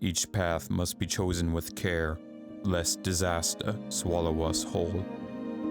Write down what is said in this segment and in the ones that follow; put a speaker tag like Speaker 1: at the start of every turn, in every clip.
Speaker 1: Each path must be chosen with care, lest disaster swallow us whole.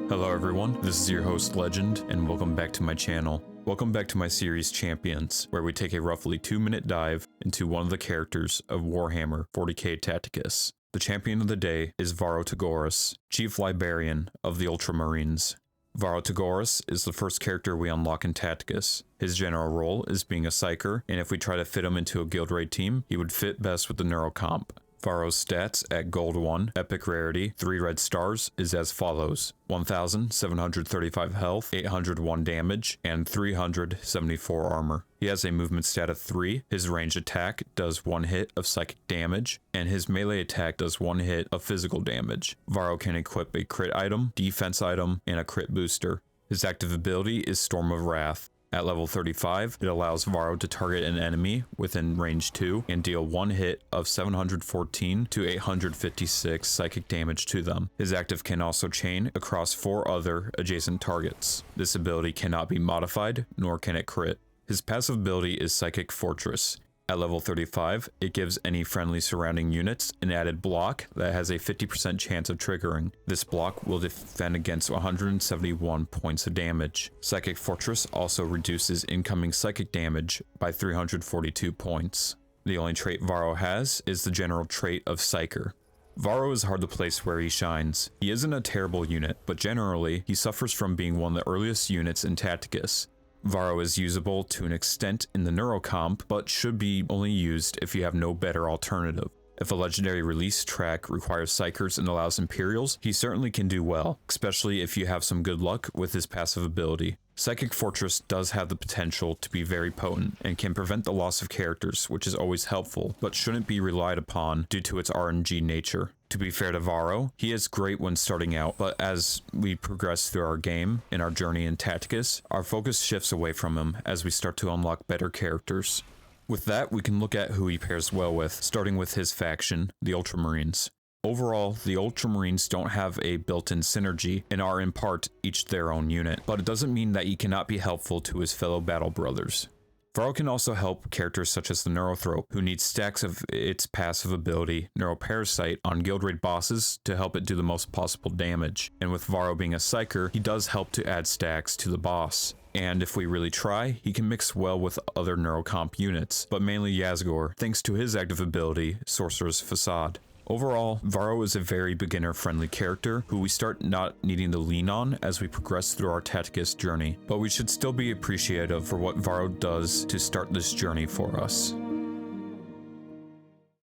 Speaker 1: Hello everyone, this is your host Legend, and welcome back to my channel. Welcome back to my series Champions, where we take a roughly 2-minute dive into one of the characters of Warhammer 40k Tacticus. The champion of the day is Varro Tigurius, Chief Librarian of the Ultramarines. Varro Tigurius is the first character we unlock in Tacticus. His general role is being a psyker, and if we try to fit him into a guild raid team, he would fit best with the neurocomp. Varro's stats at Gold 1, Epic Rarity, 3 red stars, is as follows: 1,735 health, 801 damage, and 374 armor. He has a movement stat of 3, his ranged attack does 1 hit of psychic damage, and his melee attack does 1 hit of physical damage. Varro can equip a crit item, defense item, and a crit booster. His active ability is Storm of Wrath. At level 35, it allows Varro to target an enemy within range 2 and deal 1 hit of 714 to 856 psychic damage to them. His active can also chain across 4 other adjacent targets. This ability cannot be modified, nor can it crit. His passive ability is Psychic Fortress. At level 35, it gives any friendly surrounding units an added block that has a 50% chance of triggering. This block will defend against 171 points of damage. Psychic Fortress also reduces incoming psychic damage by 342 points. The only trait Varro has is the general trait of Psyker. Varro is hard to place where he shines. He isn't a terrible unit, but generally, he suffers from being one of the earliest units in Tacticus. Varro is usable to an extent in the neurocomp, but should be only used if you have no better alternative. If a legendary release track requires Psykers and allows Imperials, he certainly can do well, especially if you have some good luck with his passive ability. Psychic Fortress does have the potential to be very potent and can prevent the loss of characters, which is always helpful, but shouldn't be relied upon due to its RNG nature. To be fair to Varro, he is great when starting out, but as we progress through our game and our journey in Tacticus, our focus shifts away from him as we start to unlock better characters. With that, we can look at who he pairs well with, starting with his faction, the Ultramarines. Overall, the Ultramarines don't have a built-in synergy and are in part each their own unit, but it doesn't mean that he cannot be helpful to his fellow battle brothers. Varro can also help characters such as the Neurothrope, who needs stacks of its passive ability, Neuroparasite, on guild raid bosses to help it do the most possible damage. And with Varro being a psyker, he does help to add stacks to the boss. And if we really try, he can mix well with other neurocomp units, but mainly Yazgor, thanks to his active ability, Sorcerer's Facade. Overall, Varro is a very beginner-friendly character who we start not needing to lean on as we progress through our Tacticus journey, but we should still be appreciative for what Varro does to start this journey for us.